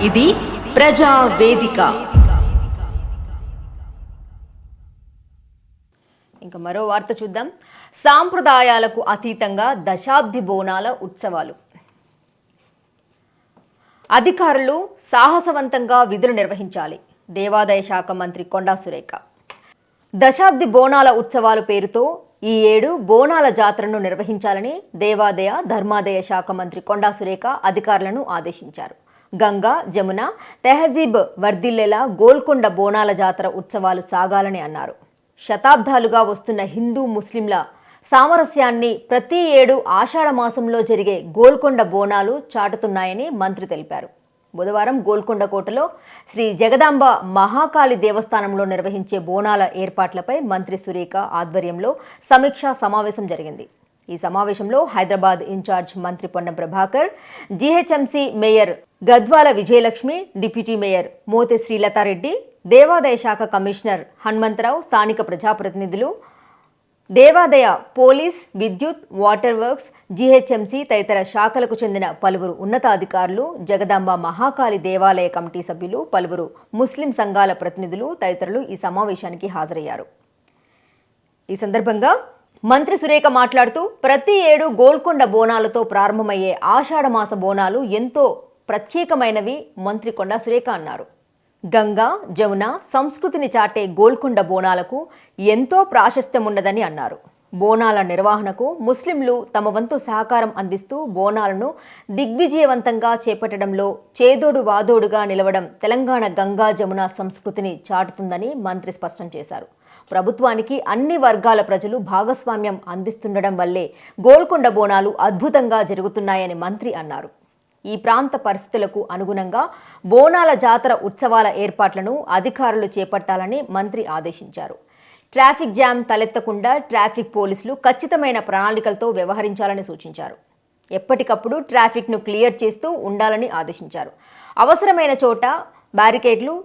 ఇది ప్రజా వేదిక. ఇంకా మరో వార్త చూద్దాం. సాంప్రదాయాలకు అతీతంగా దశాబ్ది బోనాల ఉత్సవాలు. అధికారులు సాహసవంతంగా విధులు నిర్వహించాలి. దేవాదాయ శాఖ మంత్రి కొండా సురేఖ. దశాబ్ది బోనాల ఉత్సవాల పేరుతో ఈ ఏడు బోనాల జాతరను నిర్వహించాలని దేవాదాయ ధర్మాదాయ శాఖ మంత్రి కొండా సురేఖ అధికారులను ఆదేశించారు. గంగా, జమున, తెహజీబ్ వర్ధిల్లేలా గోల్కొండ బోనాల జాతర ఉత్సవాలు సాగాలని అన్నారు. శతాబ్దాలుగా వస్తున్న హిందూ ముస్లింల సామరస్యాన్ని ప్రతి ఏడు ఆషాఢ మాసంలో జరిగే గోల్కొండ బోనాలు చాటుతున్నాయని మంత్రి తెలిపారు. బుధవారం గోల్కొండ కోటలో శ్రీ జగదాంబ మహాకాళి దేవస్థానంలో నిర్వహించే బోనాల ఏర్పాట్లపై మంత్రి సురేఖ ఆధ్వర్యంలో సమీక్షా సమావేశం జరిగింది. ఈ సమావేశంలో హైదరాబాద్ ఇన్ఛార్జ్ మంత్రి Ponnam Prabhakar, GHMC mayor Gadwal Vijayalakshmi, deputy mayor Mothe Srilatha Reddy, దేవాదాయ శాఖ కమిషనర్ హనుమంతరావు, స్థానిక ప్రజాప్రతినిధులు, దేవాదాయ, పోలీస్, విద్యుత్, వాటర్ వర్క్స్, జీహెచ్ఎంసీ తదితర శాఖలకు చెందిన పలువురు ఉన్నతాధికారులు, జగదాంబ మహాకాళి దేవాలయ కమిటీ సభ్యులు, పలువురు ముస్లిం సంఘాల ప్రతినిధులు తదితరులు ఈ సమావేశానికి హాజరయ్యారు. ఈ సందర్భంగా మంత్రి సురేఖ మాట్లాడుతూ, ప్రతి ఏడు గోల్కొండ బోనాలతో ప్రారంభమయ్యే ఆషాఢ మాస బోనాలు ఎంతో ప్రత్యేకమైనవి మంత్రి కొండా సురేఖ అన్నారు. గంగా, జమున సంస్కృతిని చాటే గోల్కొండ బోనాలకు ఎంతో ప్రాశస్త్యం ఉన్నదని అన్నారు. బోనాల నిర్వహణకు ముస్లింలు తమ వంతు సహకారం అందిస్తూ బోనాలను దిగ్విజయవంతంగా చేపట్టడంలో చేదోడు వాదోడుగా నిలవడం తెలంగాణ గంగా, జమున సంస్కృతిని చాటుతుందని మంత్రి స్పష్టం చేశారు. ప్రభుత్వానికి అన్ని వర్గాల ప్రజలు భాగస్వామ్యం అందిస్తుండడం వల్లే గోల్కొండ బోనాలు అద్భుతంగా జరుగుతున్నాయని మంత్రి అన్నారు. ఈ ప్రాంత పరిస్థితులకు అనుగుణంగా బోనాల జాతర ఉత్సవాల ఏర్పాట్లను అధికారులు చేపట్టాలని మంత్రి ఆదేశించారు. ట్రాఫిక్ జామ్ తలెత్తకుండా ట్రాఫిక్ పోలీసులు ఖచ్చితమైన ప్రణాళికలతో వ్యవహరించాలని సూచించారు. ఎప్పటికప్పుడు ట్రాఫిక్ను క్లియర్ చేస్తూ ఉండాలని ఆదేశించారు. అవసరమైన చోట బ్యారికేడ్లు,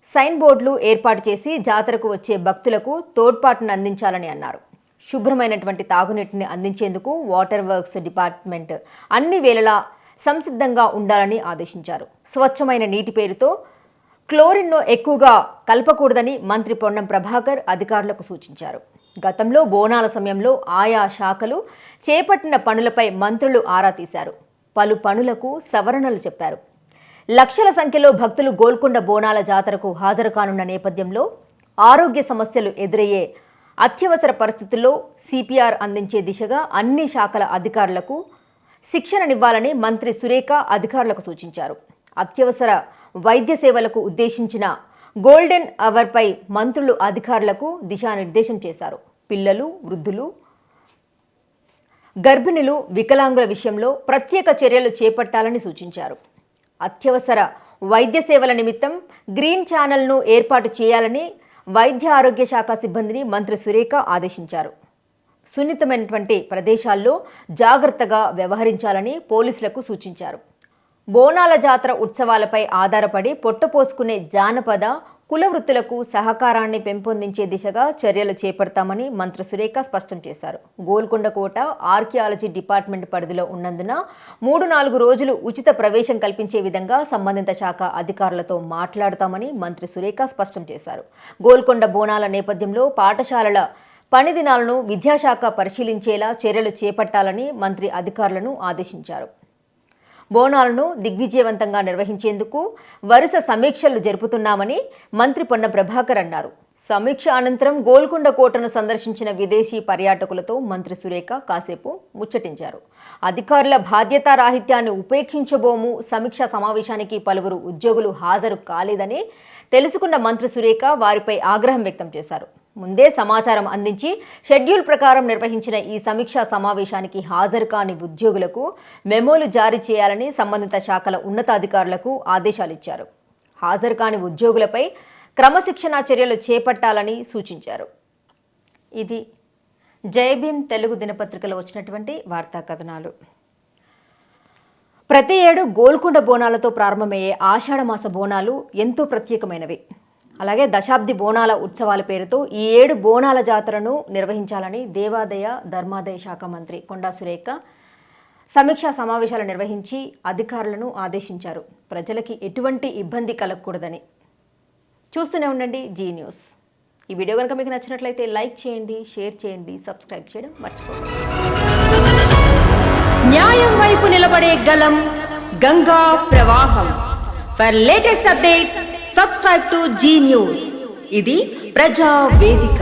సైన్ బోర్డులు ఏర్పాటు చేసి జాతరకు వచ్చే భక్తులకు తోడ్పాటును అందించాలని అన్నారు. శుభ్రమైనటువంటి తాగునీటిని అందించేందుకు వాటర్ వర్క్స్ డిపార్ట్మెంట్ అన్ని వేళలా సంసిద్ధంగా ఉండాలని ఆదేశించారు. స్వచ్ఛమైన నీటి పేరుతో క్లోరిన్ను ఎక్కువగా కలపకూడదని మంత్రి పొన్నం ప్రభాకర్ అధికారులకు సూచించారు. గతంలో బోనాల సమయంలో ఆయా శాఖలు చేపట్టిన పనులపై మంత్రులు ఆరా తీశారు. పలు పనులకు సవరణలు చెప్పారు. లక్షల సంఖ్యలో భక్తులు గోల్కొండ బోనాల జాతరకు హాజరు కానున్న నేపథ్యంలో ఆరోగ్య సమస్యలు ఎదురయ్యే అత్యవసర పరిస్థితుల్లో సిపిఆర్ అందించే దిశగా అన్ని శాఖల అధికారులకు శిక్షణనివ్వాలని మంత్రి సురేఖ అధికారులకు సూచించారు. అత్యవసర వైద్య సేవలకు ఉద్దేశించిన గోల్డెన్ అవర్పై మంత్రులు అధికారులకు దిశానిర్దేశం చేశారు. పిల్లలు, వృద్ధులు, గర్భిణులు, వికలాంగుల విషయంలో ప్రత్యేక చర్యలు చేపట్టాలని సూచించారు. అత్యవసర వైద్య సేవల నిమిత్తం గ్రీన్ ఛానల్ను ఏర్పాటు చేయాలని వైద్య ఆరోగ్య శాఖ సిబ్బందిని మంత్రి సురేఖ ఆదేశించారు. సున్నితమైనటువంటి ప్రదేశాల్లో జాగ్రత్తగా వ్యవహరించాలని పోలీసులకు సూచించారు. బోనాల జాతర ఉత్సవాలపై ఆధారపడి పొట్టపోసుకునే జానపద కుల వృత్తులకు సహకారాన్ని పెంపొందించే దిశగా చర్యలు చేపడతామని మంత్రి సురేఖ స్పష్టం చేశారు. గోల్కొండ కోట ఆర్కియాలజీ డిపార్ట్మెంట్ పరిధిలో ఉన్నందున 3-4 రోజులు ఉచిత ప్రవేశం కల్పించే విధంగా సంబంధిత శాఖ అధికారులతో మాట్లాడతామని మంత్రి సురేఖ స్పష్టం చేశారు. గోల్కొండ బోనాల నేపథ్యంలో పాఠశాలల పని దినాలను విద్యాశాఖ పరిశీలించేలా చర్యలు చేపట్టాలని మంత్రి అధికారులను ఆదేశించారు. బోనాలను దిగ్విజయవంతంగా నిర్వహించేందుకు వరుస సమీక్షలు జరుపుతున్నామని మంత్రి పొన్నం ప్రభాకర్ అన్నారు. సమీక్ష అనంతరం గోల్కొండ కోటను సందర్శించిన విదేశీ పర్యాటకులతో మంత్రి సురేఖ కాసేపు ముచ్చటించారు. అధికారుల బాధ్యతారాహిత్యాన్ని ఉపేక్షించబోము. సమీక్షా సమావేశానికి పలువురు ఉద్యోగులు హాజరు కాలేదని తెలుసుకున్న మంత్రి సురేఖ వారిపై ఆగ్రహం వ్యక్తం చేశారు. ముందే సమాచారం అందించి షెడ్యూల్ ప్రకారం నిర్వహించిన ఈ సమీక్షా సమావేశానికి హాజరు కాని ఉద్యోగులకు మెమోలు జారీ చేయాలని సంబంధిత శాఖల ఉన్నతాధికారులకు ఆదేశాలిచ్చారు. హాజరు కాని ఉద్యోగులపై క్రమశిక్షణా చర్యలు చేపట్టాలని సూచించారు. ఇది జయభీమ్ తెలుగు దినపత్రికలో వచ్చినటువంటి వార్తా కథనాలు. ప్రతి ఏడు గోల్కొండ బోనాలతో ప్రారంభమయ్యే ఆషాఢ మాస బోనాలు ఎంతో ప్రత్యేకమైనవి. అలాగే దశాబ్ది బోనాల ఉత్సవాల పేరుతో ఈ ఏడు బోనాల జాతరను నిర్వహించాలని దేవాదాయ ధర్మాదాయ శాఖ మంత్రి కొండా సురేఖ సమీక్షా సమావేశాలు నిర్వహించి అధికారులను ఆదేశించారు. ప్రజలకి ఎటువంటి ఇబ్బంది కలగకూడదని. చూస్తూనే ఉండండి జీ న్యూస్. ఈ వీడియో కనుక మీకు నచ్చినట్లయితే లైక్ చేయండి, షేర్ చేయండి, సబ్స్క్రైబ్ చేయడం మర్చిపోకండి. న్యాయం వైపు నిలబడే గలం గంగా ప్రవాహం. For latest updates subscribe to Zee News. ఇది ప్రజా వేదిక.